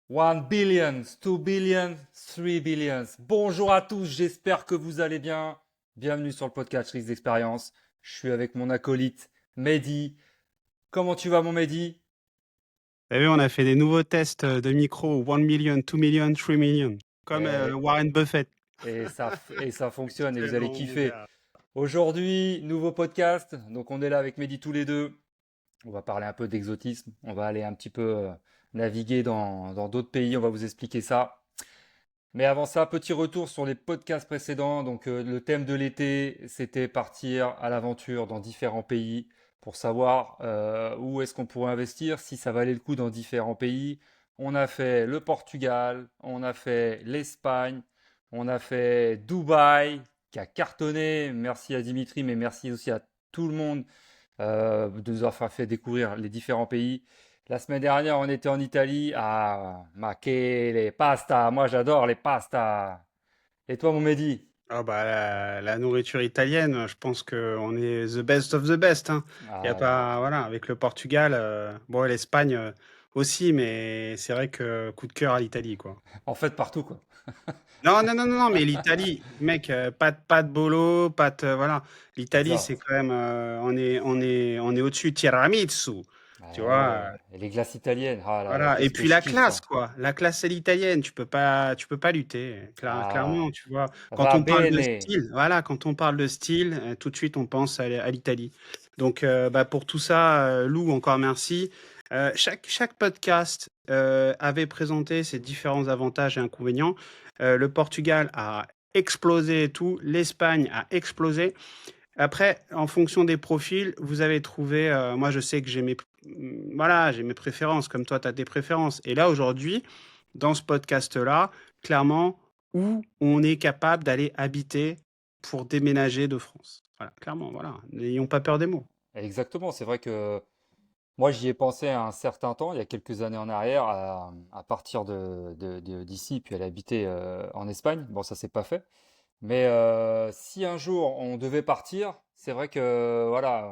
1 billion, 2 billion, 3 billions. Bonjour à tous, j'espère que vous allez bien. Bienvenue sur le podcast Risque d'expérience. Je suis avec mon acolyte Mehdi. Comment tu vas mon Mehdi? T'as vu, on a fait des nouveaux tests de micro, 1 million, 2 million, 3 million, comme et, Warren Buffett. et ça fonctionne et vous allez Excellent, mon kiffer. gars. Aujourd'hui, nouveau podcast. Donc on est là avec Mehdi tous les deux. On va parler un peu d'exotisme. On va aller un petit peu naviguer dans d'autres pays. On va vous expliquer ça. Mais avant ça, petit retour sur les podcasts précédents. Donc, le thème de l'été, c'était partir à l'aventure dans différents pays pour savoir où est-ce qu'on pourrait investir, si ça valait le coup dans différents pays. On a fait le Portugal, on a fait l'Espagne, on a fait Dubaï, qui a cartonné. Merci à Dimitri, mais merci aussi à tout le monde de nous avoir fait découvrir les différents pays. La semaine dernière, on était en Italie. Ah, ma che les pasta. Moi, j'adore les pastas. Et toi, mon Mehdi? Ah bah, la nourriture italienne, je pense qu'on est the best of the best, hein. Il y a Ah, pas, voilà, avec le Portugal, bon, l'Espagne aussi, mais c'est vrai que coup de cœur à l'Italie, quoi. en fait, partout, quoi. Non, non, non, non, non, mais l'Italie, mec, pas de bolo, pas de, voilà. L'Italie, Pizza. c'est quand même, on est au-dessus. Tiramisu, tu Ah vois. ouais, et les glaces italiennes. Ah là là, Voilà, et qu'est-ce que puis je la kiffe classe, ça. quoi. La classe à l'italienne, tu peux pas lutter. Ah, Clairement, tu vois. Quand va on parle de bene. style, voilà, quand on parle de style, tout de suite, on pense à l'Italie. Donc, bah, pour tout ça, Lou, encore merci. Chaque podcast avait présenté ses différents avantages et inconvénients. Le Portugal a explosé et tout. L'Espagne a explosé. Après, en fonction des profils, vous avez trouvé, moi je sais que voilà, j'ai mes préférences, comme toi tu as tes préférences. Et là aujourd'hui, dans ce podcast-là, clairement, où on est capable d'aller habiter pour déménager de France. Voilà, clairement, voilà. N'ayons pas peur des mots. Exactement, c'est vrai que moi, j'y ai pensé à un certain temps, il y a quelques années en arrière, à partir d'ici, puis aller habiter en Espagne. Bon, ça s'est pas fait. Mais si un jour on devait partir, c'est vrai que voilà,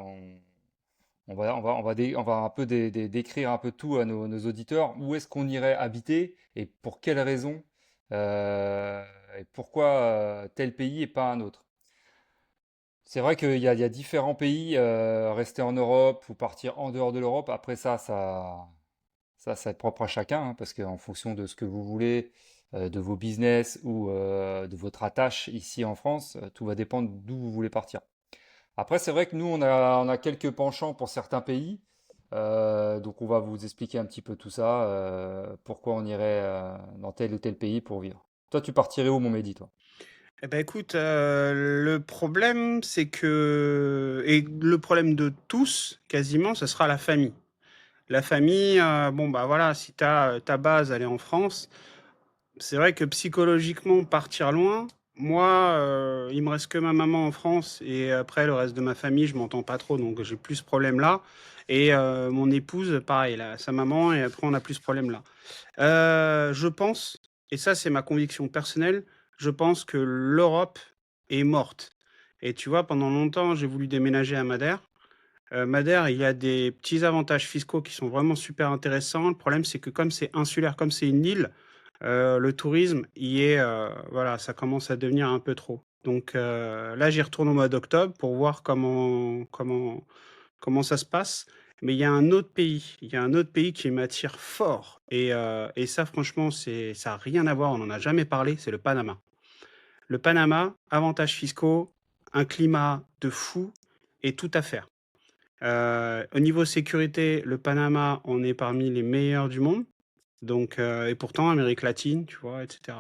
on va un peu décrire un peu tout à nos auditeurs. Où est-ce qu'on irait habiter et pour quelles raisons euh, et pourquoi tel pays et pas un autre. C'est vrai qu'il y a différents pays, rester en Europe ou partir en dehors de l'Europe. Après ça va être propre à chacun, hein, parce qu'en fonction de ce que vous voulez, de vos business ou de votre attache ici en France, tout va dépendre d'où vous voulez partir. Après, c'est vrai que nous, on a quelques penchants pour certains pays. Donc, on va vous expliquer un petit peu tout ça, pourquoi on irait dans tel ou tel pays pour vivre. Toi, tu partirais où, mon Mehdi, toi? Eh ben écoute, le problème, c'est que, et le problème de tous, quasiment, ce sera la famille. La famille, bon bah voilà, si ta base, elle est en France. C'est vrai que psychologiquement, partir loin, moi, il me reste que ma maman en France et après le reste de ma famille, je m'entends pas trop, donc j'ai plus ce problème-là. Et mon épouse, pareil, là, sa maman, et après on a plus ce problème-là. Je pense, et ça c'est ma conviction personnelle, je pense que l'Europe est morte. Et tu vois, pendant longtemps, j'ai voulu déménager à Madère. Madère, il y a des petits avantages fiscaux qui sont vraiment super intéressants. Le problème, c'est que comme c'est insulaire, comme c'est une île, le tourisme y est, voilà, ça commence à devenir un peu trop. Donc là, j'y retourne au mois d'octobre pour voir comment ça se passe. Mais il y a un autre pays qui m'attire fort et ça franchement, ça a rien à voir, on en a jamais parlé, c'est le Panama. Le Panama, avantages fiscaux, un climat de fou et tout à faire. Au niveau sécurité, le Panama, on est parmi les meilleurs du monde. Donc, et pourtant, Amérique latine, tu vois, etc.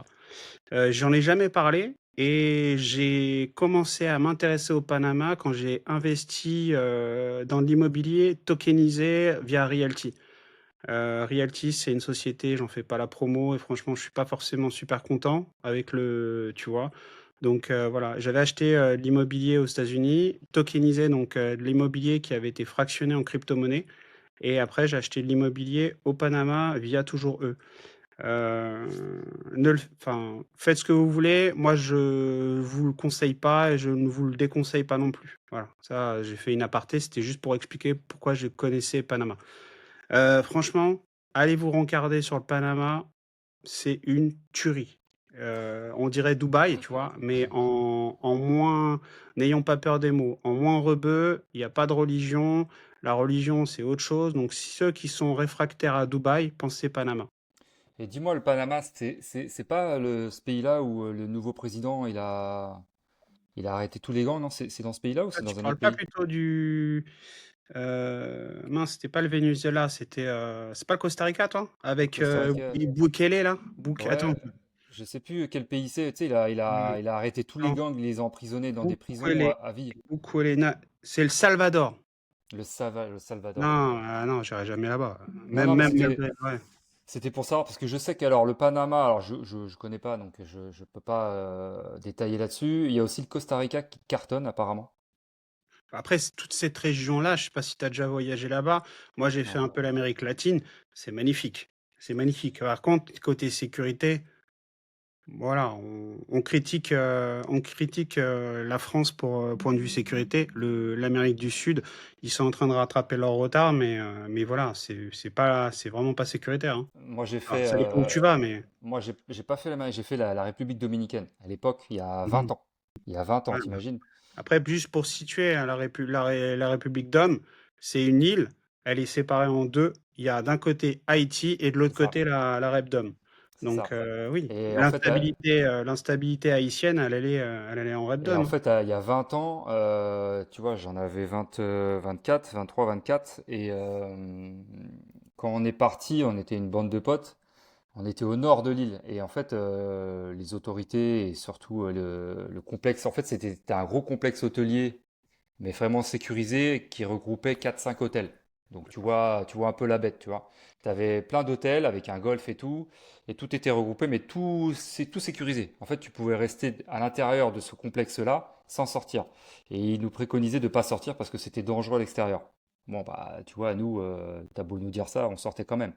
J'en ai jamais parlé et j'ai commencé à m'intéresser au Panama quand j'ai investi dans l'immobilier tokenisé via Realty. Realty, c'est une société, j'en fais pas la promo et franchement, je suis pas forcément super content avec tu vois. Donc voilà, j'avais acheté de l'immobilier aux États-Unis, tokenisé donc de l'immobilier qui avait été fractionné en crypto-monnaie. Et après, j'ai acheté de l'immobilier au Panama via toujours eux. Euh, enfin, faites ce que vous voulez. Moi, je vous le conseille pas et je ne vous le déconseille pas non plus. Voilà, ça, j'ai fait une aparté. C'était juste pour expliquer pourquoi je connaissais Panama. Franchement, allez vous rencarder sur le Panama. c'est une tuerie. On dirait Dubaï, tu vois, mais en moins, n'ayons pas peur des mots, en moins rebeu, il y a pas de religion. La religion, c'est autre chose. Donc, ceux qui sont réfractaires à Dubaï, pensez Panama. Et dis-moi, le Panama, c'est pas ce pays-là où le nouveau président, il a arrêté tous les gangs, non? C'est dans ce pays-là ou Ah, c'est tu dans un parles autre pas pays? plutôt du mince, c'était pas le Venezuela, c'était, c'est pas le Costa Rica, toi? Avec, Costa Rica. Bukele là? Attends, Ouais, je sais plus quel pays c'est. Tu sais, il a arrêté tous les non, gangs, il les a emprisonnés dans des prisons Bukele, à vie. Bukele, c'est le Salvador. Le Salvador. Non, non, j'irai jamais là-bas. Non, Même, non, mais même, c'était malgré, ouais. c'était pour savoir parce que je sais qu'alors le Panama, alors je connais pas donc je peux pas détailler là-dessus. Il y a aussi le Costa Rica qui cartonne apparemment. Après, toute cette région-là, je sais pas si tu as déjà voyagé là-bas. Moi, j'ai fait Non. un peu l'Amérique latine. C'est magnifique. C'est magnifique. Par contre, côté sécurité, voilà, on critique la France pour point de vue sécurité. L'Amérique du Sud, ils sont en train de rattraper leur retard, mais voilà, c'est vraiment pas sécuritaire, hein. Moi j'ai Alors, fait ça dépend où tu vas, mais moi j'ai pas fait j'ai fait la République dominicaine à l'époque il y a Mhm. 20 ans. Il y a 20 ans, Ouais. t'imagines? Après, juste pour situer, hein, la République d'Homme, c'est une île. Elle est séparée en deux. Il y a d'un côté Haïti et de l'autre C'est ça, côté la Rep d'Homme. c'est Donc, ça. oui, Et en fait, l'instabilité haïtienne, elle allait en Rep et en d'Homme, hein. fait, il y a 20 ans, tu vois, j'en avais 20, 24, 23, 24, et quand on est parti, on était une bande de potes, on était au nord de l'île, et en fait, les autorités et surtout le complexe, en fait, c'était un gros complexe hôtelier, mais vraiment sécurisé, qui regroupait quatre cinq hôtels. Donc D'accord. tu vois un peu la bête, tu vois. Tu avais plein d'hôtels avec un golf et tout était regroupé, mais c'est tout sécurisé. En fait, tu pouvais rester à l'intérieur de ce complexe-là sans sortir. Et ils nous préconisaient de ne pas sortir parce que c'était dangereux à l'extérieur. Bon, bah, tu vois, nous, t'as beau nous dire ça, on sortait quand même.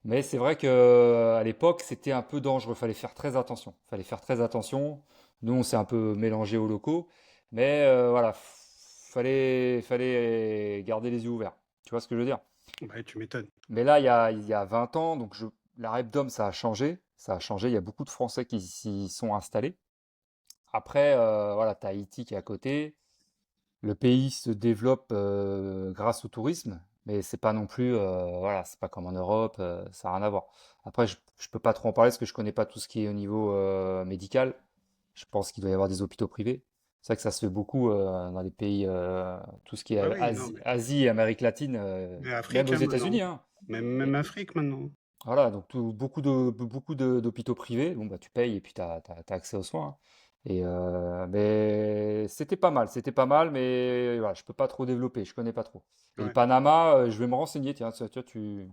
Mais c'est vrai que à l'époque, c'était un peu dangereux. Fallait faire très attention. Fallait faire très attention. Nous, on s'est un peu mélangé aux locaux, mais voilà, fallait garder les yeux ouverts. Tu vois ce que je veux dire? Ouais, tu m'étonnes. Mais là, il y a 20 ans, la Repdom, ça a changé. Ça a changé. Il y a beaucoup de Français qui s'y sont installés. Après, voilà, t'as Haïti qui est à côté. Le pays se développe grâce au tourisme, mais c'est pas non plus, voilà, c'est pas comme en Europe, ça n'a rien à voir. Après, je peux pas trop en parler parce que je connais pas tout ce qui est au niveau médical. Je pense qu'il doit y avoir des hôpitaux privés. C'est vrai que ça se fait beaucoup dans les pays, tout ce qui Ouais, est oui, non, mais Asie et Amérique latine, même Afrique, aux hein, maintenant. États-Unis, hein. Même Et Afrique, maintenant. voilà, donc beaucoup d'hôpitaux privés. Bon, bah, tu payes et puis tu as accès aux soins, hein. Et mais c'était pas mal, mais voilà, je peux pas trop développer, je connais pas trop. Et le Ouais. Panama, je vais me renseigner, tiens, tu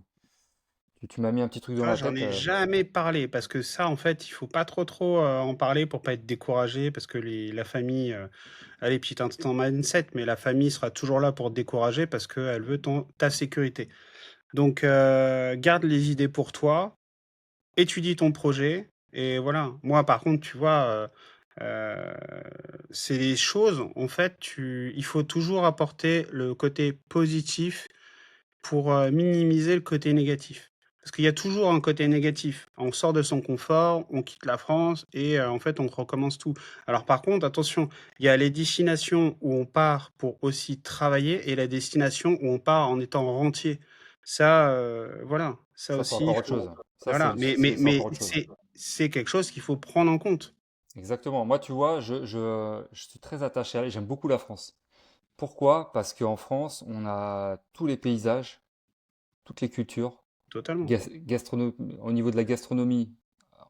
m'as mis un petit truc dans Ça, la j'en tête. ai jamais parlé parce que ça, en fait, il faut pas trop en parler pour pas être découragé parce que la famille, allez, petit instant mindset, mais la famille sera toujours là pour te décourager parce qu'elle veut ta sécurité. Donc, garde les idées pour toi, étudie ton projet et voilà. Moi, par contre, tu vois, euh, c'est des choses, en fait, il faut toujours apporter le côté positif pour minimiser le côté négatif. Parce qu'il y a toujours un côté négatif. On sort de son confort, on quitte la France et en fait, on recommence tout. Alors par contre, attention, il y a les destinations où on part pour aussi travailler et la destination où on part en étant rentier. Ça, voilà, ça Ça, c'est aussi, il encore autre faut. chose. Ça, Voilà, c'est encore autre chose. c'est quelque chose qu'il faut prendre en compte. Exactement. Moi, tu vois, je suis très attaché à elle. J'aime beaucoup la France. Pourquoi? Parce qu'en France, on a tous les paysages, toutes les cultures. Totalement. Au niveau de la gastronomie,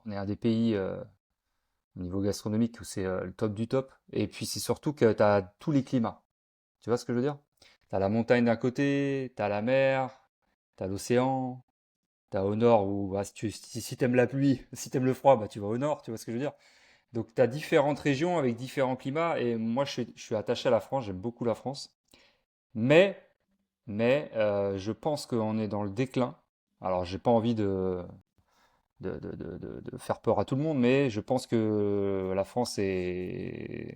on est un des pays au niveau gastronomique où c'est le top du top. Et puis c'est surtout que tu as tous les climats. Tu vois ce que je veux dire? Tu as la montagne d'un côté, tu as la mer, tu as l'océan, tu as au nord où bah, si t'aimes la pluie, si t'aimes le froid, bah, tu vas au nord, tu vois ce que je veux dire? Donc tu as différentes régions avec différents climats et moi je suis attaché à la France, j'aime beaucoup la France. Mais, je pense qu'on est dans le déclin. Alors j'ai pas envie de faire peur à tout le monde, mais je pense que la France est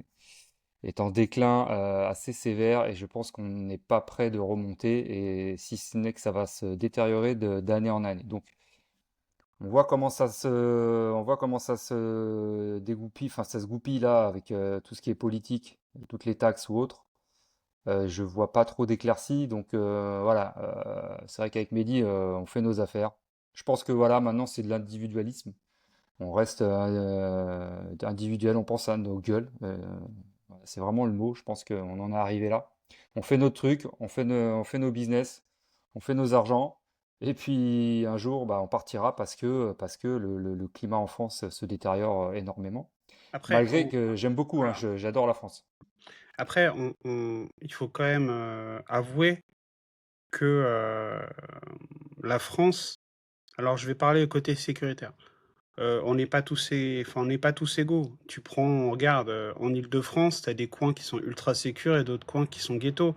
en déclin assez sévère et je pense qu'on n'est pas prêt de remonter et si ce n'est que ça va se détériorer d'année en année. Donc on voit comment ça se dégoupille, enfin ça se goupille là avec tout ce qui est politique, toutes les taxes ou autres. Je vois pas trop d'éclaircies, donc voilà. C'est vrai qu'avec Mehdi, on fait nos affaires. Je pense que voilà, maintenant c'est de l'individualisme. On reste individuel, on pense à nos gueules. Voilà, c'est vraiment le mot. Je pense qu'on en est arrivé là. On fait notre truc, on fait nos business, on fait nos argents. Et puis un jour, bah, on partira parce que le climat en France se détériore énormément. Après, Malgré que j'aime beaucoup, hein, voilà. j'adore la France. Après, il faut quand même avouer que la France, alors je vais parler côté sécuritaire. On n'est pas tous, enfin, on n'est pas tous égaux. Tu prends, regarde, en Île-de-France, tu as des coins qui sont ultra sécures et d'autres coins qui sont ghettos.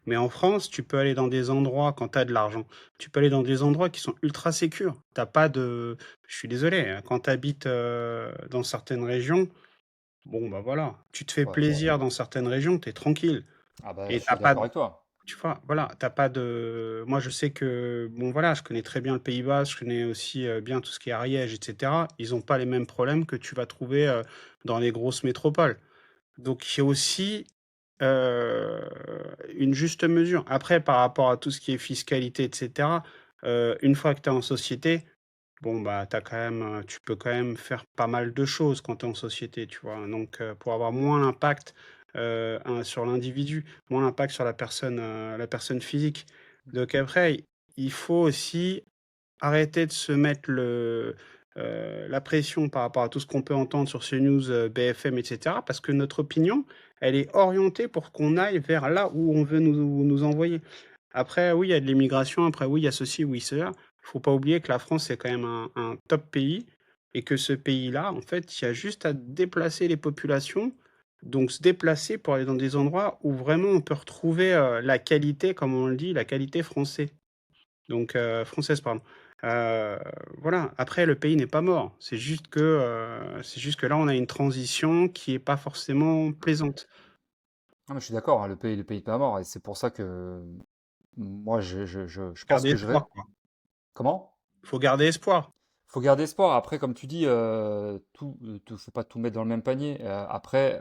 Mais en France, tu peux aller dans des endroits quand tu as de l'argent. Tu peux aller dans des endroits qui sont ultra sécures. T'as pas de. Je suis désolé, hein, quand tu habites dans certaines régions, bon, bah voilà, tu te fais Ouais. plaisir dans certaines régions, tu es tranquille. Ah bah, Et je t'as suis pas, d'accord avec toi. tu vois, voilà, t'as pas de. Moi, je sais que, bon, voilà, je connais très bien le Pays Basque, je connais aussi bien tout ce qui est Ariège, etc. Ils n'ont pas les mêmes problèmes que tu vas trouver dans les grosses métropoles. Donc, il y a aussi euh, une juste mesure. Après, par rapport à tout ce qui est fiscalité, etc., une fois que tu es en société, bon, bah, tu peux quand même faire pas mal de choses quand tu es en société, tu vois. Donc, pour avoir moins d'impact sur l'individu, moins d'impact sur la personne physique. Donc, après, il faut aussi arrêter de se mettre la pression par rapport à tout ce qu'on peut entendre sur CNews, BFM, etc. Parce que notre opinion, elle est orientée pour qu'on aille vers là où on veut nous envoyer. Après, oui, il y a de l'immigration. Après, oui, il y a ceci, oui, cela. Il faut pas oublier que la France, c'est quand même un top pays et que ce pays-là, en fait, il y a juste à déplacer les populations. Donc, se déplacer pour aller dans des endroits où vraiment on peut retrouver la qualité, comme on le dit, la qualité française, pardon. Heu, voilà, après le pays n'est pas mort. C'est juste que là, on a une transition qui est pas forcément plaisante. Non, mais je suis d'accord, hein, le pays est pas mort. Et c'est pour ça que moi, je pense Garder que je vais. espoir, quoi. Comment? Faut garder espoir. Faut garder espoir. Après, comme tu dis, faut pas tout mettre dans le même panier. Après,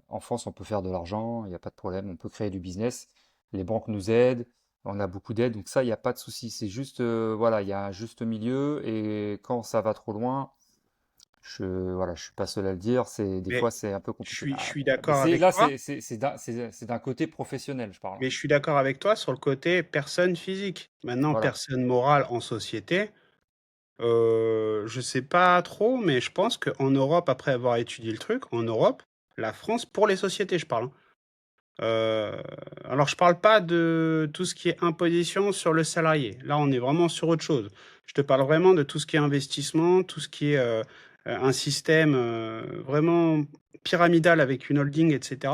en France, on peut faire de l'argent, il n'y a pas de problème, on peut créer du business. Les banques nous aident, on a beaucoup d'aide, donc ça, il n'y a pas de souci. C'est juste, voilà, il y a un juste milieu, et quand ça va trop loin, voilà, je suis pas seul à le dire. Des Mais fois, c'est un peu compliqué. je Ah, suis mais d'accord avec là, toi, c'est d'un côté professionnel, je parle. mais je suis d'accord avec toi sur le côté personne physique. Maintenant, Voilà. personne morale en société, je sais pas trop, mais je pense qu'en Europe, après avoir étudié le truc, en Europe, la France, pour les sociétés, je parle, hein. Alors je parle pas de tout ce qui est imposition sur le salarié. Là, on est vraiment sur autre chose. Je te parle vraiment de tout ce qui est investissement, tout ce qui est un système vraiment pyramidal avec une holding, etc.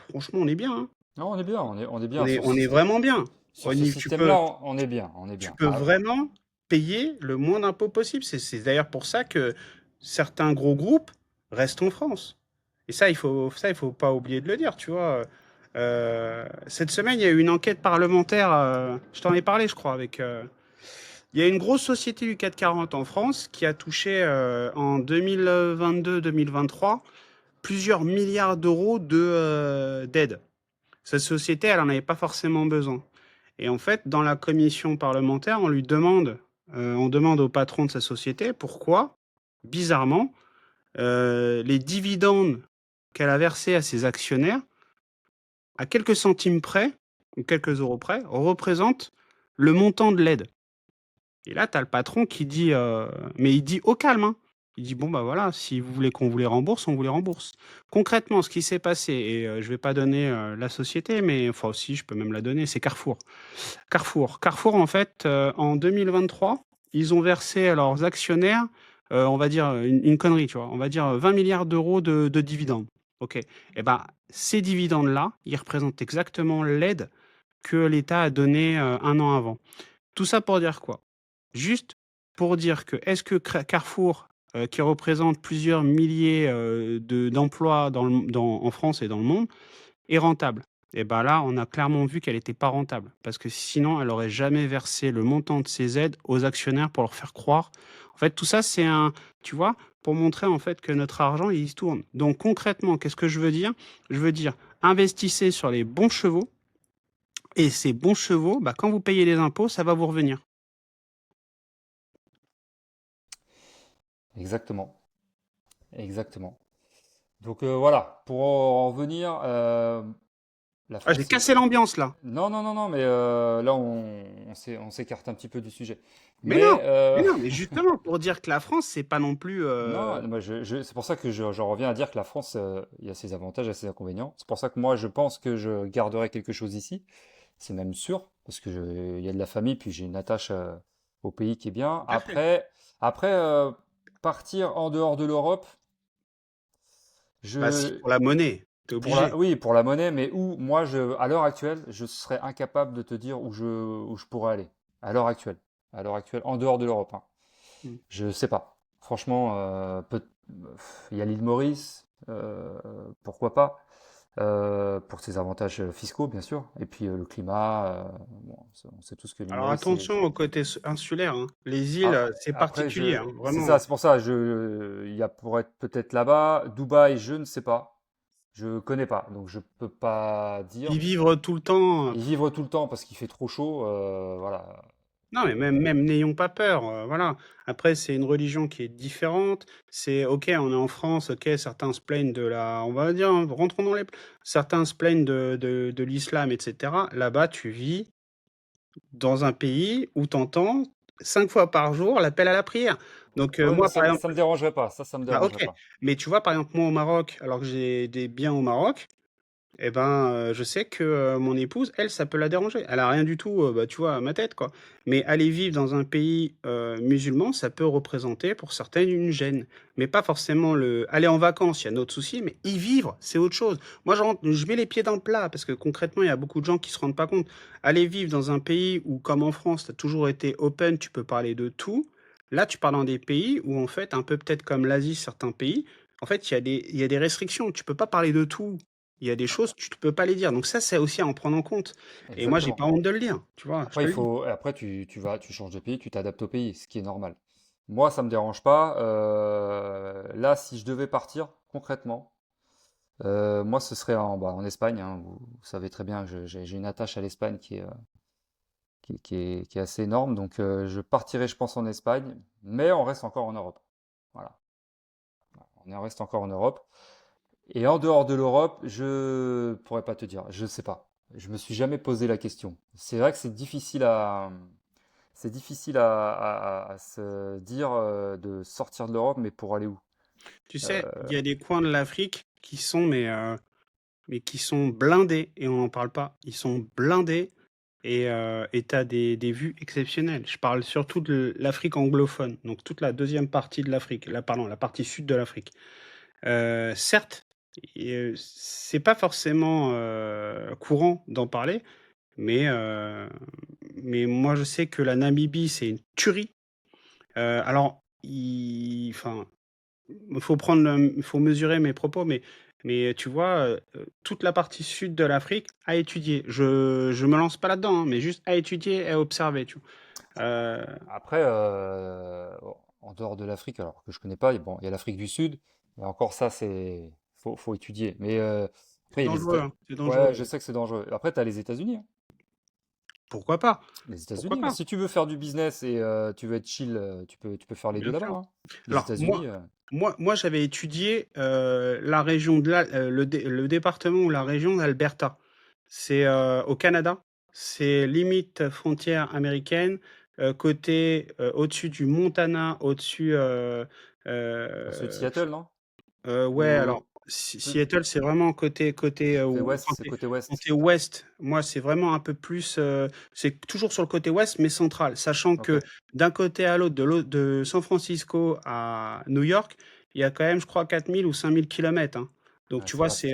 Franchement, on est bien, hein. Non, on est bien, on est bien On est vraiment bien. sur ce Tu système-là, peux, on est bien, on est tu bien. peux vraiment payer le moins d'impôts possible. C'est d'ailleurs pour ça que certains gros groupes restent en France. Et ça, il faut pas oublier de le dire, tu vois. Cette semaine, il y a eu une enquête parlementaire, je t'en ai parlé, je crois, il y a une grosse société du CAC 40 en France qui a touché en 2022-2023 plusieurs milliards d'euros d'aide. Cette société, elle n'en avait pas forcément besoin. Et en fait, dans la commission parlementaire, on demande au patron de sa société pourquoi, bizarrement, les dividendes qu'elle a versés à ses actionnaires, à quelques centimes près, ou quelques euros près, représentent le montant de l'aide. Et là, tu as le patron qui dit, mais il dit au calme, hein. Il dit, bon, bah voilà, si vous voulez qu'on vous les rembourse, on vous les rembourse. Concrètement, ce qui s'est passé, et je vais pas donner la société, mais enfin aussi, je peux même la donner, c'est Carrefour. Carrefour, en fait, en 2023, ils ont versé à leurs actionnaires, on va dire une connerie, tu vois, on va dire 20 milliards d'euros de dividendes. OK. Et ben, ces dividendes-là, ils représentent exactement l'aide que l'État a donnée un an avant. Tout ça pour dire quoi? Juste pour dire que est-ce que Carrefour, qui représente plusieurs milliers d'emplois en France et dans le monde, est rentable? Et ben là, on a clairement vu qu'elle était pas rentable. Parce que sinon, elle aurait jamais versé le montant de ses aides aux actionnaires pour leur faire croire. En fait, tout ça, c'est un, tu vois, pour montrer en fait que notre argent, il se tourne. Donc concrètement, qu'est-ce que je veux dire? Je veux dire, investissez sur les bons chevaux. Et ces bons chevaux, bah, quand vous payez les impôts, ça va vous revenir. Exactement, exactement. Donc voilà, pour en revenir, la Ah, j'ai France, cassé l'ambiance là. non, non, non, non, mais là, on s'écarte un petit peu du sujet. Mais non, Mais mais non, mais justement, pour dire que la France, c'est pas non plus. non, moi, c'est pour ça que j'en reviens à dire que la France, il y a ses avantages et ses inconvénients. C'est pour ça que moi, je pense que je garderai quelque chose ici. C'est même sûr, parce que il y a de la famille, puis j'ai une attache au pays qui est bien. Tout à fait. Après partir en dehors de l'Europe, Bah si, je, pour la monnaie, t'es obligé. oui, pour la monnaie, mais où, moi, à l'heure actuelle, je serais incapable de te dire où je pourrais aller. À l'heure actuelle. À l'heure actuelle, en dehors de l'Europe, hein. Hmm. Je sais pas. Franchement, il y a l'île Maurice, pourquoi pas, pour ses avantages fiscaux, bien sûr. Et puis le climat, bon, on sait tous que l'île Alors Maurice, c'est. attention au côté insulaire, hein. Les îles, Ah, c'est après, particulier, hein, c'est vraiment. ça, c'est pour ça. Il y a pour être peut-être là-bas. Dubaï, je ne sais pas. Je connais pas, donc je peux pas dire. Y vivre tout le temps. Y vivre tout le temps parce qu'il fait trop chaud, voilà. Non, mais même n'ayons pas peur, voilà. Après, c'est une religion qui est différente. C'est OK, on est en France, OK, certains se plaignent de la, on va dire, hein, rentrons dans les, certains se plaignent de l'islam, etc. Là-bas, tu vis dans un pays où tu entends 5 fois par jour l'appel à la prière. Donc, Ouais, mais moi, par exemple, ça me dérangerait pas. Ça me bah, dérangerait OK. pas. Mais tu vois, par exemple, moi, au Maroc, alors que j'ai des biens au Maroc, et ben, je sais que, mon épouse, elle, ça peut la déranger. Elle a rien du tout, bah, tu vois, à ma tête, quoi. Mais aller vivre dans un pays, musulman, ça peut représenter pour certaines une gêne. Mais pas forcément le aller en vacances, il y a d'autres soucis, mais y vivre, c'est autre chose. Moi, je mets les pieds dans le plat parce que concrètement, il y a beaucoup de gens qui se rendent pas compte. Aller vivre dans un pays où, comme en France, tu as toujours été open, tu peux parler de tout. Là, tu pars dans des pays où, en fait, un peu peut-être comme l'Asie, certains pays, en fait, il y a des restrictions. Tu peux pas parler de tout. Il y a des choses, tu ne peux pas les dire. Donc ça, c'est aussi à en prendre en compte. Et moi, j'ai pas Exactement. honte de le dire, tu vois, je Après, te le dis. après tu changes de pays, tu t'adaptes au pays, ce qui est normal. Moi, ça me dérange pas. Là, si je devais partir concrètement, moi, ce serait en Espagne, hein. Vous savez très bien, que j'ai une attache à l'Espagne qui est assez énorme. Donc, je partirai, je pense, en Espagne, mais on reste encore en Europe. Voilà, on reste encore en Europe. Et en dehors de l'Europe, je pourrais pas te dire, je sais pas. Je me suis jamais posé la question. C'est vrai que c'est difficile à se dire de sortir de l'Europe, mais pour aller où? Tu sais, Euh, il y a des coins de l'Afrique qui sont, mais qui sont blindés, et on n'en parle pas. Ils sont blindés, et tu as des vues exceptionnelles. Je parle surtout de l'Afrique anglophone, donc toute la deuxième partie de l'Afrique, là, pardon, la partie sud de l'Afrique. Certes, c'est pas forcément courant d'en parler, mais, moi je sais que la Namibie, c'est une tuerie. Alors, enfin, il faut mesurer mes propos, mais tu vois, toute la partie sud de l'Afrique à étudier. Je me lance pas là-dedans, hein, mais juste à étudier et à observer, tu vois. Après, en dehors de l'Afrique, alors que je connais pas, bon, il y a l'Afrique du Sud, et encore ça, faut étudier. Mais C'est après, il y a les dangereux, États. hein, c'est Ouais, dangereux. je sais que c'est dangereux. Après, tu as les États-Unis, hein. Pourquoi pas? Les Pourquoi États-Unis, pas? si tu veux faire du business et tu veux être chill, tu peux faire les deux Bien là-bas, sûr. hein. Les Alors États-Unis, moi j'avais étudié, la région le département ou la région d'Alberta. C'est, au Canada. C'est limite frontière américaine, côté, au-dessus du Montana, au-dessus, au-dessus de f Seattle, non? ouais, Ou alors plus- Seattle, c'est vraiment côté, c'est ou ouest, c'est côté ouest. côté ouest. Moi, c'est vraiment un peu plus, c'est toujours sur le côté ouest, mais central. Sachant Ok. que d'un côté à l'autre, de San Francisco à New York, il y a quand même, je crois, 4000 ou 5000 kilomètres, hein. Donc Ouais, tu c'est vois, vaste.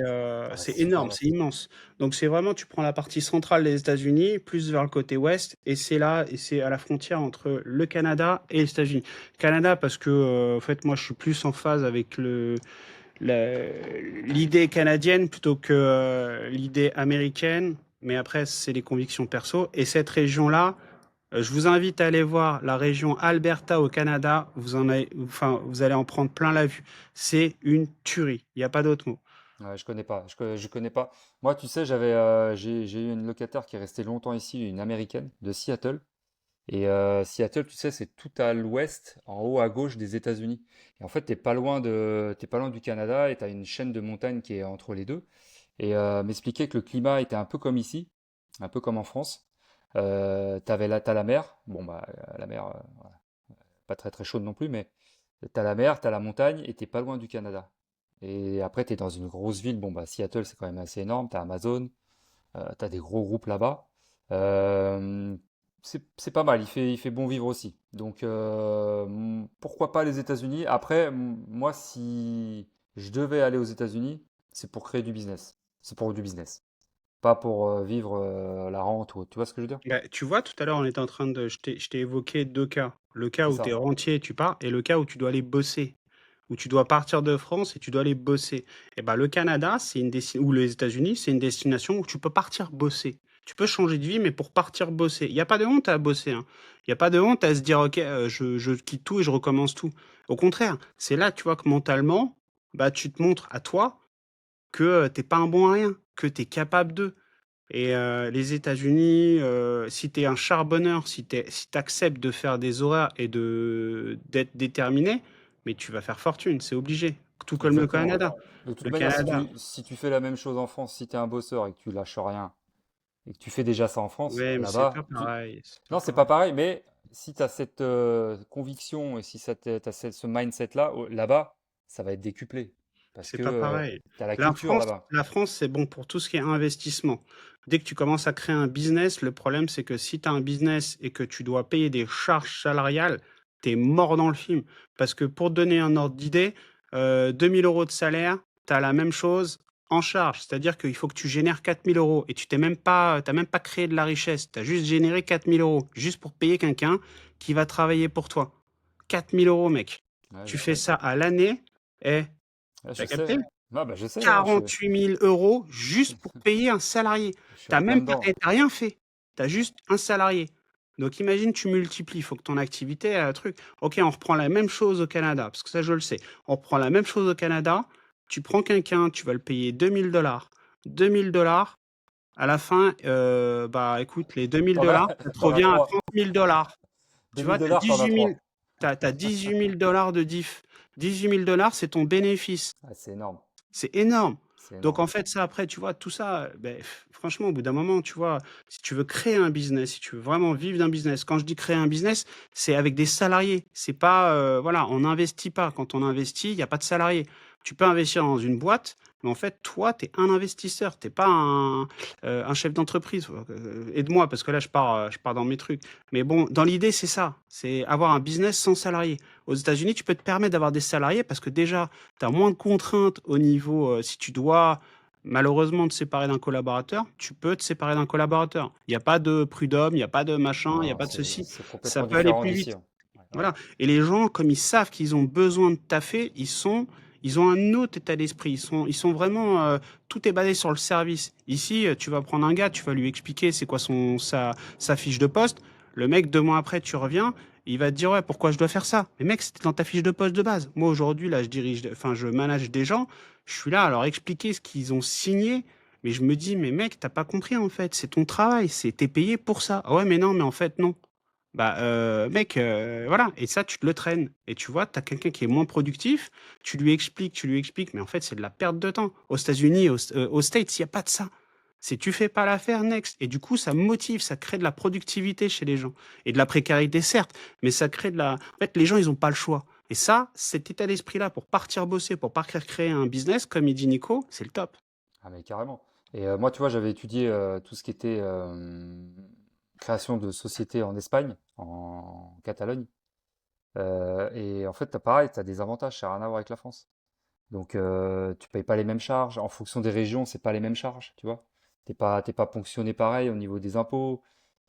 Ça reste c'est super énorme, c'est vaste. immense. Donc c'est vraiment, tu prends la partie centrale des États-Unis, plus vers le côté ouest, et c'est là, et c'est à la frontière entre le Canada et les États-Unis. Canada, parce que, en fait, moi, je suis plus en phase avec l'idée canadienne plutôt que l'idée américaine, mais après, c'est les convictions perso. Et cette région-là, je vous invite à aller voir la région Alberta au Canada. Vous allez en prendre plein la vue. C'est une tuerie. Il n'y a pas d'autre mot. Ouais, je connais pas. Je connais pas. Moi, tu sais, j'ai eu une locataire qui est restée longtemps ici, une américaine de Seattle. Et Seattle, tu sais, c'est tout à l'ouest, en haut à gauche des États-Unis. Et en fait, t'es pas loin du Canada et tu as une chaîne de montagnes qui est entre les deux. Et m'expliquait que le climat était un peu comme ici, un peu comme en France. T'as la mer, bon bah la mer, voilà, pas très très chaude non plus, mais t'as la mer, t'as la montagne et t'es pas loin du Canada. Et après, t'es dans une grosse ville, bon bah Seattle c'est quand même assez énorme, t'as Amazon, t'as des gros groupes là-bas. Euh, c'est pas mal, il fait bon vivre aussi. Donc pourquoi pas les États-Unis? Après, moi si je devais aller aux États-Unis, c'est pour créer du business. C'est pour du business. Pas pour vivre la rente ou autre. Tu vois ce que je veux dire? Bah, tu vois, tout à l'heure, on était en train de. Je t'ai évoqué deux cas. Le cas C'est où tu es ça. rentier et tu pars, et le cas où tu dois aller bosser. Où tu dois partir de France et tu dois aller bosser. Et ben, le Canada, ou les États-Unis, c'est une destination où tu peux partir bosser. Tu peux changer de vie, mais pour partir bosser. Il n'y a pas de honte à bosser, hein. Il n'y a pas de honte à se dire, OK, je quitte tout et je recommence tout. Au contraire, c'est là, tu vois, que mentalement, bah, tu te montres à toi que t'es pas un bon à rien, que tu es capable de. Et les États-Unis, si tu es un charbonneur, si tu acceptes de faire des horaires et d'être déterminé, mais tu vas faire fortune, c'est obligé. Tout comme le Exactement. Canada. De toute Le manière, Canada, si tu fais la même chose en France, si tu es un bosseur et que tu lâches rien et que tu fais déjà ça en France, ouais, mais c'est pas là-bas, pareil. C'est pas non, c'est pas pareil. pareil, mais si tu as cette conviction et si tu as ce mindset-là, là-bas, ça va être décuplé. Parce C'est que pas pareil. tu as la La culture France, là-bas. la France, c'est bon pour tout ce qui est investissement. Dès que tu commences à créer un business, le problème, c'est que si tu as un business et que tu dois payer des charges salariales, tu es mort dans le film. Parce que pour te donner un ordre d'idée, 2000 euros de salaire, tu as la même chose en charge. C'est-à-dire qu'il faut que tu génères 4000 euros et tu t'as même pas créé de la richesse. Tu as juste généré 4000 euros, juste pour payer quelqu'un qui va travailler pour toi. 4000 euros, mec. Ouais, je Tu fais sais. ça à l'année, et Ouais, je t'as sais. capté? Ah, bah, je sais, hein, 48 000 euros juste pour payer un salarié. je suis en T'as plein même pas, dedans. t'as rien fait. Tu as juste un salarié. Donc imagine, tu multiplies, il faut que ton activité ait un truc. Ok, on reprend la même chose au Canada, parce que ça, je le sais. On reprend la même chose au Canada. Tu prends quelqu'un, tu vas le payer 2000 $. 2000 $, à la fin, bah écoute, les 2000 T'en as, dollars, ça te t'en as revient à trois. 30 000 $. Tu 2000 vois, dollars, t'en as 000, trois. t'as 18 000 $ de diff. 18 000 $, c'est ton bénéfice. Ah, c'est énorme. C'est énorme. C'est Donc énorme. en fait, ça après, tu vois, tout ça, ben, franchement, au bout d'un moment, tu vois, si tu veux créer un business, si tu veux vraiment vivre d'un business, quand je dis créer un business, c'est avec des salariés. C'est pas, voilà, on n'investit pas. Quand on investit, il n'y a pas de salariés. Tu peux investir dans une boîte, mais en fait, toi, tu es un investisseur, tu n'es pas un chef d'entreprise. Aide-moi, parce que là, je pars dans mes trucs. Mais bon, dans l'idée, c'est ça. C'est avoir un business sans salariés. Aux États-Unis, tu peux te permettre d'avoir des salariés parce que déjà, tu as moins de contraintes au niveau, si tu dois malheureusement te séparer d'un collaborateur, tu peux te séparer d'un collaborateur. Il n'y a pas de prud'homme, il n'y a pas de machin, il n'y a Non, pas de ceci. c'est Ça complètement peut aller différent plus d'ici, vite. hein. Ouais, ouais. Voilà. Et les gens, comme ils savent qu'ils ont besoin de taffer, ils ont un autre état d'esprit. Ils sont vraiment, tout est basé sur le service. Ici, tu vas prendre un gars, tu vas lui expliquer c'est quoi sa fiche de poste. Le mec, 2 mois après, tu reviens, il va te dire ouais, pourquoi je dois faire ça? Mais mec, c'était dans ta fiche de poste de base. Moi, aujourd'hui, là, je manage des gens. Je suis là à leur expliquer ce qu'ils ont signé. Mais je me dis, mais mec, t'as pas compris en fait. C'est ton travail. T'es payé pour ça. Ah ouais, mais non, mais en fait, non. Bah, mec, voilà, et ça, tu te le traînes. Et tu vois, tu as quelqu'un qui est moins productif, tu lui expliques, mais en fait, c'est de la perte de temps. Aux États-Unis, aux States, il y a pas de ça. C'est tu fais pas l'affaire, next. Et du coup, ça motive, ça crée de la productivité chez les gens. Et de la précarité, certes, mais ça crée de la. En fait, les gens, ils ont pas le choix. Et ça, cet état d'esprit-là, pour partir bosser, pour partir créer un business, comme il dit Nico, c'est le top. Ah, mais carrément. Et moi, tu vois, j'avais étudié tout ce qui était création de sociétés en Espagne, en Catalogne. Et en fait, pareil, tu as des avantages, ça n'a rien à voir avec la France. Donc, tu payes pas les mêmes charges. En fonction des régions, c'est pas les mêmes charges, tu vois. T'es pas ponctionné pareil au niveau des impôts.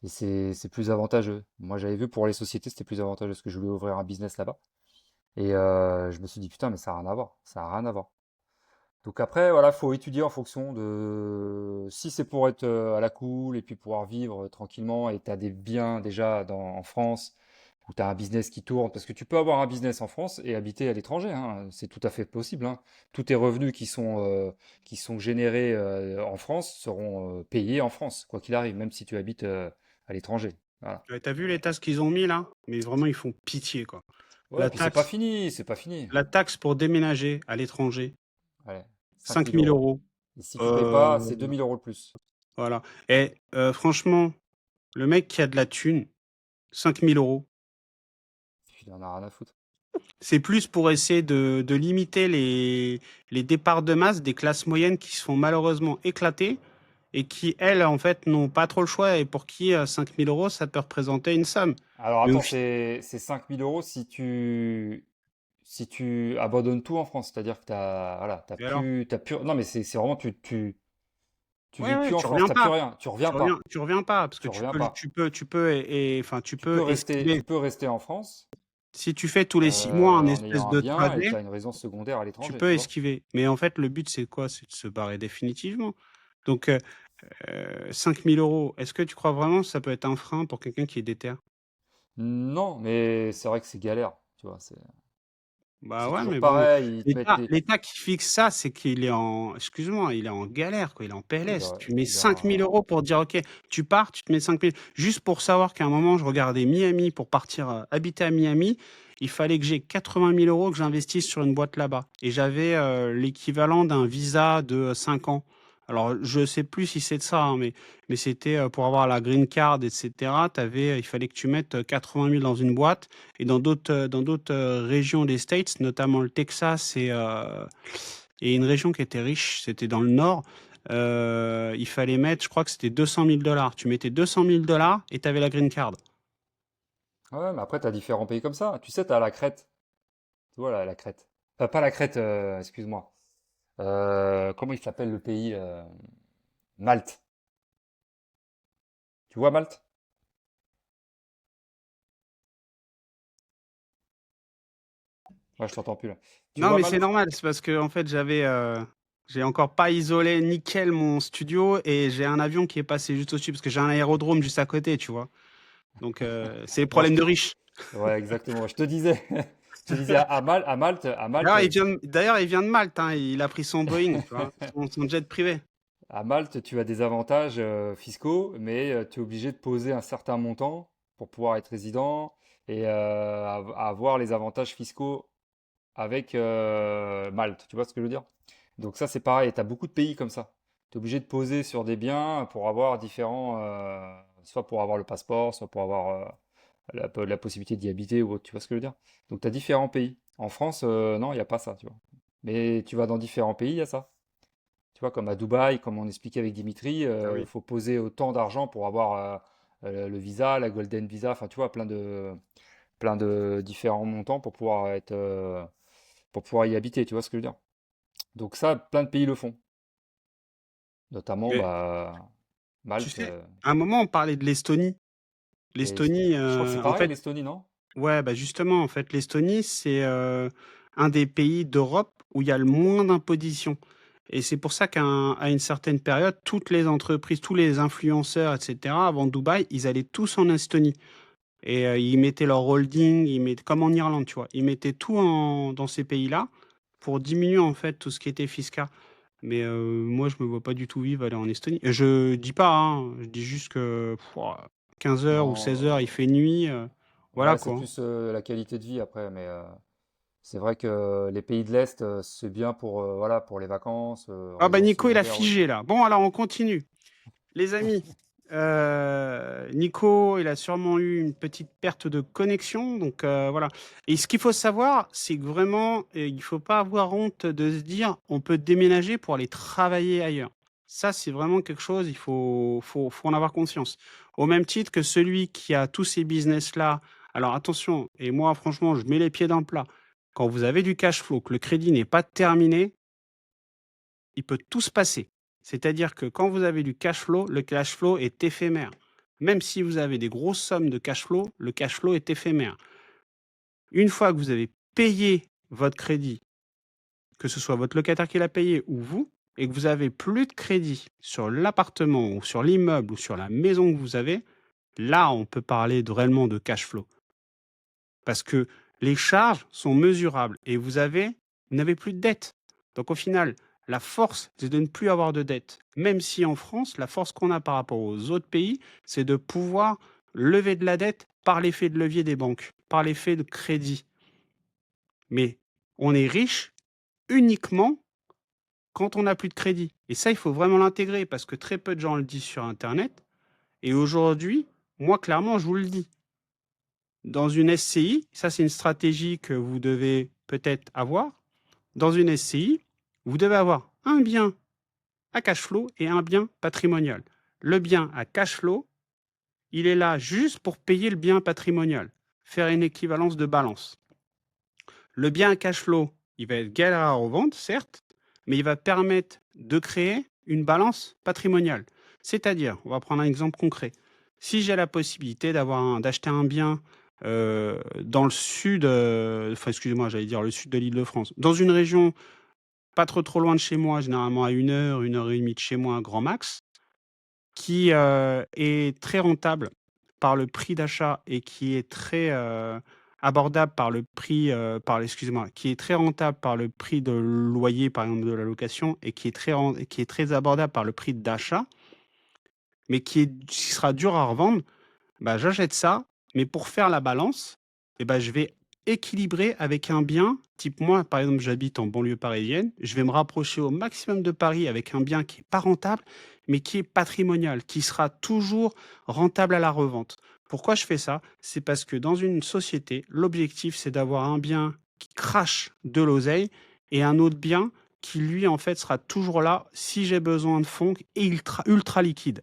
Et c'est plus avantageux. Moi, j'avais vu pour les sociétés, c'était plus avantageux parce que je voulais ouvrir un business là-bas. Et je me suis dit, putain, mais ça n'a rien à voir. Ça n'a rien à voir. Donc après, voilà, faut étudier en fonction de si c'est pour être à la cool et puis pouvoir vivre tranquillement et tu as des biens déjà en France ou tu as un business qui tourne, parce que tu peux avoir un business en France et habiter à l'étranger, hein, c'est tout à fait possible, hein. Tous tes revenus qui sont générés en France seront payés en France, quoi qu'il arrive, même si tu habites à l'étranger. Voilà. Ouais, t'as vu les taxes qu'ils ont mis là? Mais vraiment, ils font pitié, quoi. Ouais, La puis c'est pas taxe, fini, c'est pas fini. la taxe pour déménager à l'étranger, Ouais, 5 5 000 000 euros. euros. Et si tu payes Euh, pas, c'est 2 000 euros de plus. voilà. Et franchement, le mec qui a de la thune, 5 000 euros, Il en a rien à foutre. c'est plus pour essayer de limiter les départs de masse des classes moyennes qui se font malheureusement éclater et qui, elles, en fait, n'ont pas trop le choix et pour qui 5 000 euros, ça peut représenter une somme. Alors Mais au attends, fi- c'est 5 000 euros si tu abandonnes tout en France. C'est-à-dire que voilà, Et alors? t'as plus, non mais c'est vraiment, tu Ouais, vis ouais, plus en tu France, reviens t'as plus pas. rien, tu reviens pas, Tu reviens pas parce que tu reviens pas. enfin, tu peux esquiver. Tu peux rester en France Si tu fais tous les 6 mois un en ayant espèce un de bien et trajet, tu as une résidence secondaire à tu l'étranger, peux tu vois. esquiver. Mais en fait, le but, c'est quoi? C'est de se barrer définitivement. Donc, 5 000 euros, est-ce que tu crois vraiment que ça peut être un frein pour quelqu'un qui est déter? Non, mais c'est vrai que c'est galère, tu vois. Bah C'est ouais, toujours mais bon, pareil, ils te mettent l'État qui fixe ça, c'est qu'il est en, excuse-moi, il est en galère, quoi, il est en il PLS. doit, Tu mets il 5 000 doit- euros pour dire, OK, tu pars, tu te mets 5 000. Juste pour savoir qu'à un moment, je regardais Miami pour partir habiter à Miami, il fallait que j'ai 80 000 euros que j'investisse sur une boîte là-bas. Et j'avais l'équivalent d'un visa de 5 ans. Alors, je sais plus si c'est de ça, hein, mais c'était pour avoir la green card, etc. Il fallait que tu mettes 80 000 dans une boîte. Et dans d'autres régions des States, notamment le Texas et une région qui était riche, c'était dans le nord, il fallait mettre, je crois que c'était 200 000 dollars. Tu mettais 200 000 dollars et tu avais la green card. Ouais, mais après, tu as différents pays comme ça. Tu sais, tu as la Crète. Tu vois, la Crète. Enfin, pas la Crète, excuse-moi. Comment il s'appelle le pays Malte. Tu vois Malte? Ouais, je t'entends plus là. Tu Non, vois mais c'est Malte? normal, c'est parce que en fait, j'ai encore pas isolé nickel mon studio et j'ai un avion qui est passé juste au-dessus parce que j'ai un aérodrome juste à côté, tu vois. Donc, c'est le Non, problème de riche. ouais, exactement. Je te disais, je te disais à Malte, D'ailleurs, il vient de Malte, hein, il a pris son Boeing, tu vois, son jet privé. à Malte, tu as des avantages fiscaux, mais tu es obligé de poser un certain montant pour pouvoir être résident et avoir les avantages fiscaux avec Malte. Tu vois ce que je veux dire? Donc ça, c'est pareil. Tu as beaucoup de pays comme ça. Tu es obligé de poser sur des biens pour avoir soit pour avoir le passeport, soit pour avoir la possibilité d'y habiter ou autre. Tu vois ce que je veux dire? Donc tu as différents pays. En France, non, il n'y a pas ça, tu vois. Mais tu vas dans différents pays, il y a ça. Tu vois, comme à Dubaï, comme on expliquait avec Dimitri, Ah il oui. faut poser autant d'argent pour avoir le visa, la Golden Visa, enfin tu vois, plein de différents montants pour pouvoir y habiter, tu vois ce que je veux dire? Donc ça, plein de pays le font, notamment Mais bah, tu Malte. sais, à un moment, on parlait de l'Estonie. Et L'Estonie, je crois que c'est en pareil, fait, l'Estonie, non? ouais, bah justement, en fait, l'Estonie, c'est un des pays d'Europe où il y a le moins d'imposition. Et c'est pour ça qu'à une certaine période, toutes les entreprises, tous les influenceurs, etc., avant Dubaï, ils allaient tous en Estonie. Et ils mettaient leur holding, comme en Irlande, tu vois. Ils mettaient tout dans ces pays-là pour diminuer, en fait, tout ce qui était fiscal. Mais moi, je me vois pas du tout vivre aller en Estonie. Et je dis pas, hein, je dis juste que 15 heures ou 16 heures, il Non, fait nuit. Voilà ouais, c'est quoi, hein. plus la qualité de vie après, mais c'est vrai que les pays de l'Est, c'est bien pour, voilà, pour les vacances, Ah bah résidence Nico, il a secondaire, oui. figé là. Bon, alors on continue. Les amis, Nico, il a sûrement eu une petite perte de connexion. Donc voilà. Et ce qu'il faut savoir, c'est que vraiment, il ne faut pas avoir honte de se dire on peut déménager pour aller travailler ailleurs. Ça, c'est vraiment quelque chose, faut en avoir conscience. Au même titre que celui qui a tous ces business-là. Alors attention, et moi, franchement, je mets les pieds dans le plat. Quand vous avez du cash flow, que le crédit n'est pas terminé, il peut tout se passer. C'est-à-dire que quand vous avez du cash flow, le cash flow est éphémère. Même si vous avez des grosses sommes de cash flow, le cash flow est éphémère. Une fois que vous avez payé votre crédit, que ce soit votre locataire qui l'a payé ou vous, et que vous avez plus de crédit sur l'appartement ou sur l'immeuble ou sur la maison que vous avez, là, on peut parler réellement de cash flow. Parce que les charges sont mesurables et vous n'avez plus de dette. Donc au final, la force, c'est de ne plus avoir de dette. Même si en France, la force qu'on a par rapport aux autres pays, c'est de pouvoir lever de la dette par l'effet de levier des banques, par l'effet de crédit. Mais on est riche uniquement quand on n'a plus de crédit. Et ça, il faut vraiment l'intégrer parce que très peu de gens le disent sur Internet. Et aujourd'hui, moi, clairement, je vous le dis. Dans une SCI, ça, c'est une stratégie que vous devez peut-être avoir. Dans une SCI, vous devez avoir un bien à cash flow et un bien patrimonial. Le bien à cash flow, il est là juste pour payer le bien patrimonial, faire une équivalence de balance. Le bien à cash flow, il va être galère à revendre, certes, mais il va permettre de créer une balance patrimoniale. C'est-à-dire, on va prendre un exemple concret. Si j'ai la possibilité d'acheter un bien dans le sud, excusez-moi, j'allais dire le sud de l'Île-de-France, dans une région pas trop loin de chez moi, généralement à 1 heure et demie de chez moi, grand max, qui est très rentable par le prix d'achat et qui est très abordable par le prix, excusez-moi, qui est très rentable par le prix de loyer, par exemple, de la location, et qui est très abordable par le prix d'achat, mais qui sera dur à revendre, bah, j'achète ça, mais pour faire la balance, eh ben, je vais équilibrer avec un bien, type moi, par exemple, j'habite en banlieue parisienne, je vais me rapprocher au maximum de Paris avec un bien qui est pas rentable, mais qui est patrimonial, qui sera toujours rentable à la revente. Pourquoi je fais ça? C'est parce que dans une société, l'objectif, c'est d'avoir un bien qui crache de l'oseille et un autre bien qui, lui, en fait, sera toujours là si j'ai besoin de fonds et ultra liquide.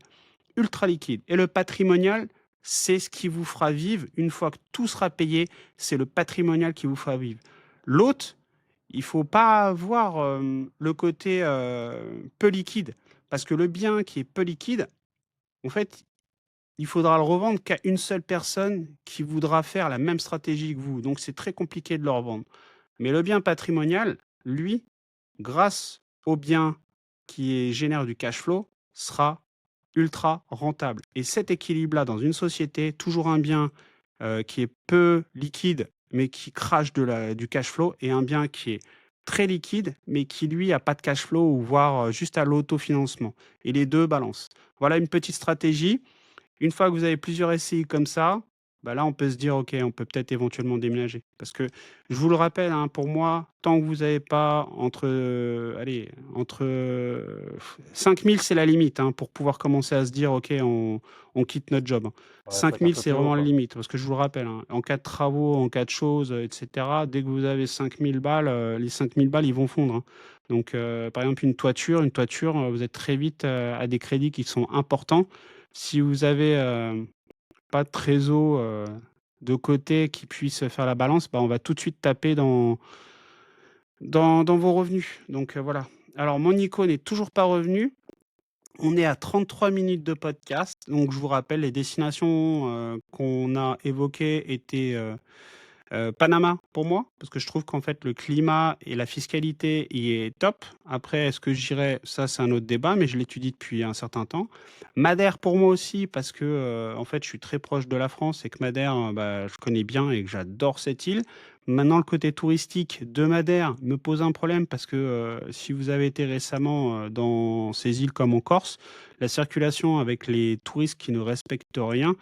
Ultra liquide. Et le patrimonial, c'est ce qui vous fera vivre. Une fois que tout sera payé, c'est le patrimonial qui vous fera vivre. L'autre, il ne faut pas voir le côté peu liquide. Parce que le bien qui est peu liquide, en fait, il faudra le revendre qu'à une seule personne qui voudra faire la même stratégie que vous. Donc, c'est très compliqué de le revendre. Mais le bien patrimonial, lui, grâce au bien génère du cash flow, sera ultra rentable. Et cet équilibre-là, dans une société, toujours un bien qui est peu liquide, mais qui crache du cash flow, et un bien qui est très liquide, mais qui, lui, a pas de cash flow, ou voire juste à l'autofinancement. Et les deux balancent. Voilà une petite stratégie. Une fois que vous avez plusieurs SCI comme ça, bah là, on peut se dire, OK, on peut peut-être éventuellement déménager. Parce que je vous le rappelle, hein, pour moi, tant que vous n'avez pas entre 5 000, c'est la limite hein, pour pouvoir commencer à se dire, OK, on quitte notre job. Ouais, c'est vrai 5 que c'est un 000, peu c'est plus haut, vraiment la quoi. limite. Parce que je vous le rappelle, hein, en cas de travaux, en cas de choses, etc., dès que vous avez 5 000 balles, les 5 000 balles, ils vont fondre. Hein. Donc, par exemple, une toiture, vous êtes très vite à des crédits qui sont importants. Si vous avez pas de trésor de côté qui puisse faire la balance, bah, on va tout de suite taper dans vos revenus. Donc voilà. Alors, mon Nico n'est toujours pas revenu. On est à 33 minutes de podcast. Donc, je vous rappelle, les destinations qu'on a évoquées étaient Panama pour moi, parce que je trouve qu'en fait le climat et la fiscalité y est top. Après, est-ce que j'irai? Ça, c'est un autre débat, mais je l'étudie depuis un certain temps. Madère pour moi aussi, parce que en fait, je suis très proche de la France et que Madère, bah, je connais bien et que j'adore cette île. Maintenant, le côté touristique de Madère me pose un problème parce que si vous avez été récemment dans ces îles comme en Corse, la circulation avec les touristes qui ne respectent rien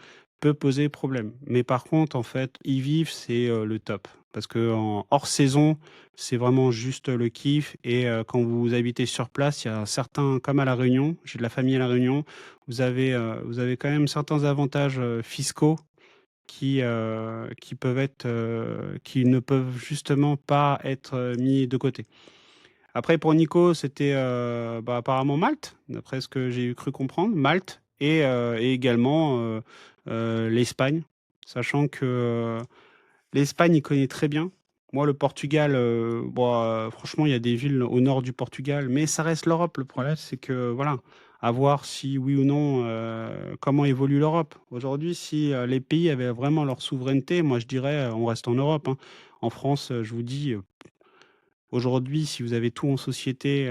peut poser problème. Mais par contre, en fait, y vivre, c'est le top. Parce que en hors saison, c'est vraiment juste le kiff. Et quand vous habitez sur place, il y a certains, comme à La Réunion, j'ai de la famille à La Réunion, vous avez quand même certains avantages fiscaux qui ne peuvent justement pas être mis de côté. Après, pour Nico, c'était bah, apparemment Malte, d'après ce que j'ai cru comprendre, Malte, et également l'Espagne, sachant que l'Espagne, il connaît très bien. Moi, le Portugal, bon, franchement, il y a des villes au nord du Portugal, mais ça reste l'Europe. Le problème, c'est que, voilà, à voir si oui ou non, comment évolue l'Europe. Aujourd'hui, si les pays avaient vraiment leur souveraineté, moi, je dirais, on reste en Europe. Hein. En France, je vous dis, Aujourd'hui, si vous avez tout en société,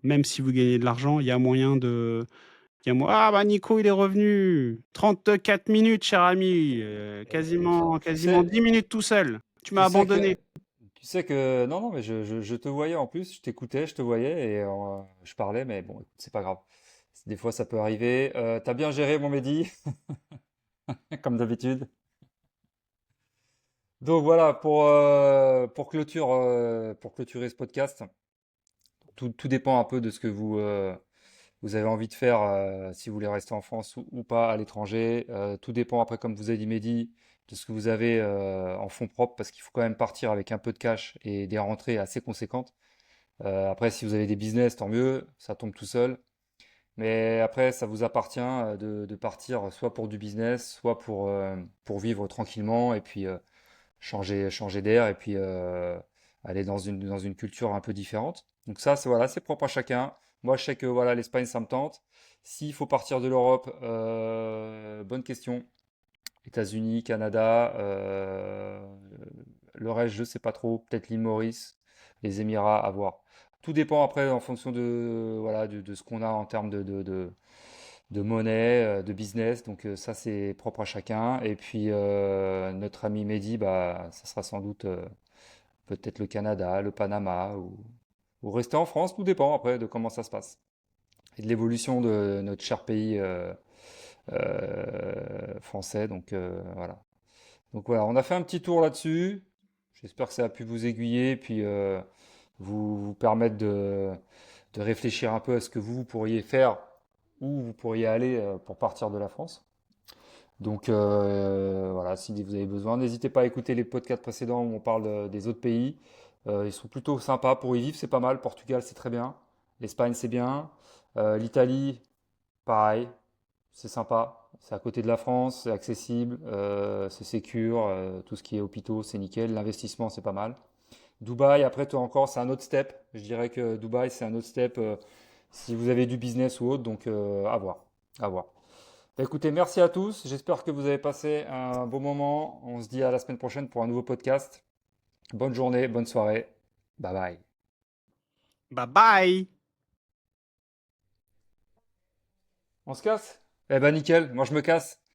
même si vous gagnez de l'argent, il y a moyen de «Ah bah Nico, il est revenu! 34 minutes, cher ami, Tu, tu quasiment sais, 10 minutes tout seul. Tu m'as tu sais abandonné». que, non, non, mais je te voyais en plus, je t'écoutais, je te voyais et je parlais, mais bon, écoute, c'est pas grave. Des fois, ça peut arriver. T'as bien géré, mon Mehdi, comme d'habitude. Donc voilà, pour clôturer ce podcast, tout dépend un peu de ce que vous avez envie de faire, si vous voulez rester en France ou pas à l'étranger. Tout dépend après, comme vous avez dit Mehdi, de ce que vous avez en fonds propres, parce qu'il faut quand même partir avec un peu de cash et des rentrées assez conséquentes. Après, si vous avez des business, tant mieux, ça tombe tout seul. Mais après, ça vous appartient de partir soit pour du business, soit pour vivre tranquillement et puis changer d'air et puis aller dans une culture un peu différente. Donc ça, c'est voilà, c'est propre à chacun. Moi, je sais que voilà, l'Espagne, ça me tente. S'il faut partir de l'Europe, bonne question. États-Unis, Canada, le reste, je sais pas trop. Peut-être l'île Maurice, les Émirats, à voir. Tout dépend après en fonction de, voilà, de ce qu'on a en termes de monnaie, de business. Donc ça, c'est propre à chacun. Et puis notre ami Mehdi, bah, ça sera sans doute peut-être le Canada, le Panama ou rester en France. Tout dépend après de comment ça se passe et de l'évolution de notre cher pays français. Donc voilà, on a fait un petit tour là-dessus. J'espère que ça a pu vous aiguiller, puis vous permettre de réfléchir un peu à ce que vous pourriez faire, où vous pourriez aller pour partir de la France. Donc voilà, si vous avez besoin, n'hésitez pas à écouter les podcasts précédents où on parle des autres pays. Ils sont plutôt sympas pour y vivre, c'est pas mal. Portugal, c'est très bien. L'Espagne, c'est bien. L'Italie, pareil, c'est sympa. C'est à côté de la France, c'est accessible, c'est sécure, tout ce qui est hôpitaux, c'est nickel. L'investissement, c'est pas mal. Dubaï, après, toi encore, c'est un autre step. Je dirais que Dubaï, c'est un autre step si vous avez du business ou autre, donc à voir. À voir. Bah, écoutez, merci à tous. J'espère que vous avez passé un bon moment. On se dit à la semaine prochaine pour un nouveau podcast. Bonne journée, bonne soirée. Bye bye. Bye bye! On se casse? Eh ben nickel, moi je me casse.